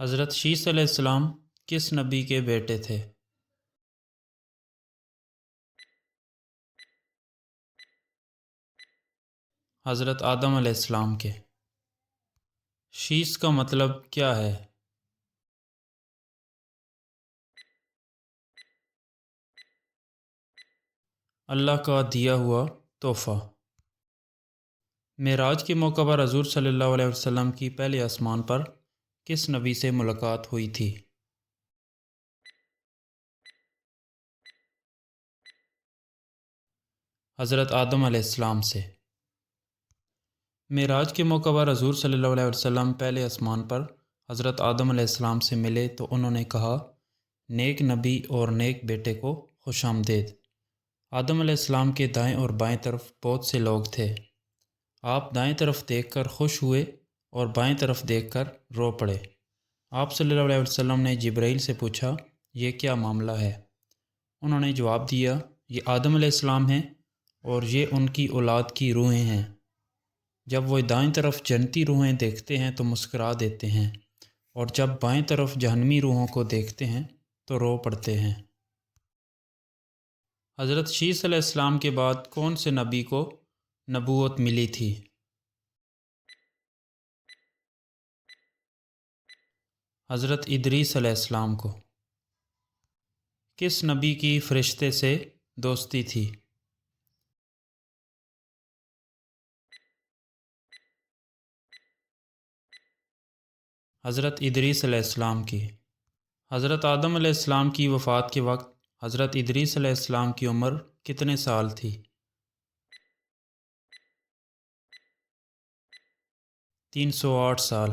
حضرت شیث علیہ السلام کس نبی کے بیٹے تھے؟ حضرت آدم علیہ السلام کے۔ شیث کا مطلب کیا ہے؟ اللہ کا دیا ہوا تحفہ۔ معراج کے موقع پر حضور صلی اللہ علیہ وسلم کی پہلے آسمان پر کس نبی سے ملاقات ہوئی تھی؟ حضرت آدم علیہ السلام سے۔ معراج کے موقع پر حضور صلی اللہ علیہ وسلم پہلے آسمان پر حضرت آدم علیہ السلام سے ملے تو انہوں نے کہا، نیک نبی اور نیک بیٹے کو خوش آمدید۔ آدم علیہ السلام کے دائیں اور بائیں طرف بہت سے لوگ تھے۔ آپ دائیں طرف دیکھ کر خوش ہوئے اور بائیں طرف دیکھ کر رو پڑے۔ آپ صلی اللہ علیہ وسلم نے جبرائیل سے پوچھا، یہ کیا معاملہ ہے؟ انہوں نے جواب دیا، یہ آدم علیہ السلام ہیں اور یہ ان کی اولاد کی روحیں ہیں۔ جب وہ دائیں طرف جنتی روحیں دیکھتے ہیں تو مسکرا دیتے ہیں، اور جب بائیں طرف جہنمی روحوں کو دیکھتے ہیں تو رو پڑتے ہیں۔ حضرت شیث علیہ السلام کے بعد کون سے نبی کو نبوت ملی تھی؟ حضرت ادریس علیہ السلام کو۔ کس نبی کی فرشتے سے دوستی تھی؟ حضرت ادریس علیہ السلام کی۔ حضرت آدم علیہ السلام کی وفات کے وقت حضرت ادریس علیہ السلام کی عمر کتنے سال تھی؟ 308 سال۔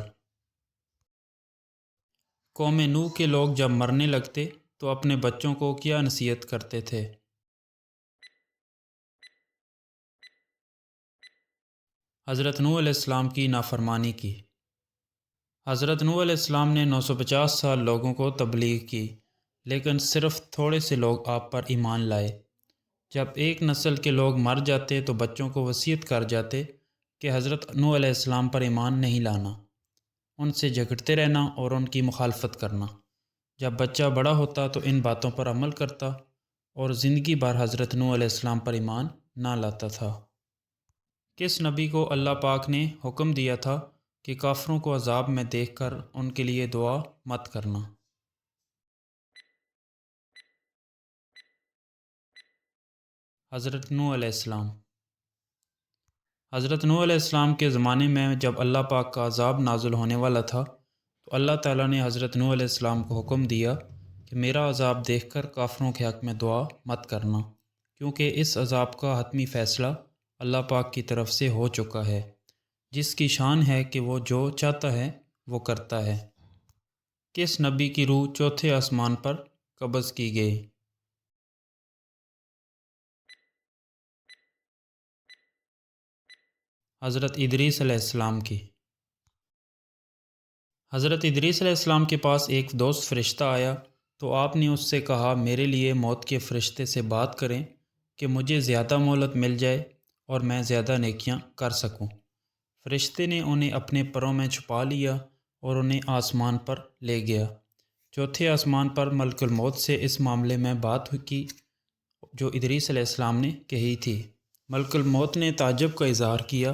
قوم نوح کے لوگ جب مرنے لگتے تو اپنے بچوں کو کیا نصیحت کرتے تھے؟ حضرت نوح علیہ السلام کی نافرمانی کی۔ حضرت نوح علیہ السلام نے 950 سال لوگوں کو تبلیغ کی، لیکن صرف تھوڑے سے لوگ آپ پر ایمان لائے۔ جب ایک نسل کے لوگ مر جاتے تو بچوں کو وصیت کر جاتے کہ حضرت نوح علیہ السلام پر ایمان نہیں لانا، ان سے جھگڑتے رہنا اور ان کی مخالفت کرنا۔ جب بچہ بڑا ہوتا تو ان باتوں پر عمل کرتا اور زندگی بھر حضرت نوح علیہ السلام پر ایمان نہ لاتا تھا۔ کس نبی کو اللہ پاک نے حکم دیا تھا کہ کافروں کو عذاب میں دیکھ کر ان کے لیے دعا مت کرنا؟ حضرت نوح علیہ السلام۔ حضرت نوح علیہ السلام کے زمانے میں جب اللہ پاک کا عذاب نازل ہونے والا تھا تو اللہ تعالیٰ نے حضرت نوح علیہ السلام کو حکم دیا کہ میرا عذاب دیکھ کر کافروں کے حق میں دعا مت کرنا، کیونکہ اس عذاب کا حتمی فیصلہ اللہ پاک کی طرف سے ہو چکا ہے، جس کی شان ہے کہ وہ جو چاہتا ہے وہ کرتا ہے۔ کس نبی کی روح چوتھے آسمان پر قبض کی گئی؟ حضرت ادریس علیہ السلام کی۔ حضرت ادریس علیہ السلام کے پاس ایک دوست فرشتہ آیا تو آپ نے اس سے کہا، میرے لیے موت کے فرشتے سے بات کریں کہ مجھے زیادہ مہلت مل جائے اور میں زیادہ نیکیاں کر سکوں۔ فرشتے نے انہیں اپنے پروں میں چھپا لیا اور انہیں آسمان پر لے گیا۔ چوتھے آسمان پر ملک الموت سے اس معاملے میں بات کی جو ادریس علیہ السلام نے کہی تھی۔ ملک الموت نے تعجب کا اظہار کیا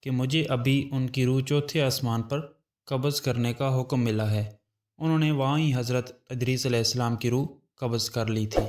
کہ مجھے ابھی ان کی روح چوتھے آسمان پر قبض کرنے کا حکم ملا ہے۔ انہوں نے وہاں ہی حضرت ادریس علیہ السلام کی روح قبض کر لی تھی۔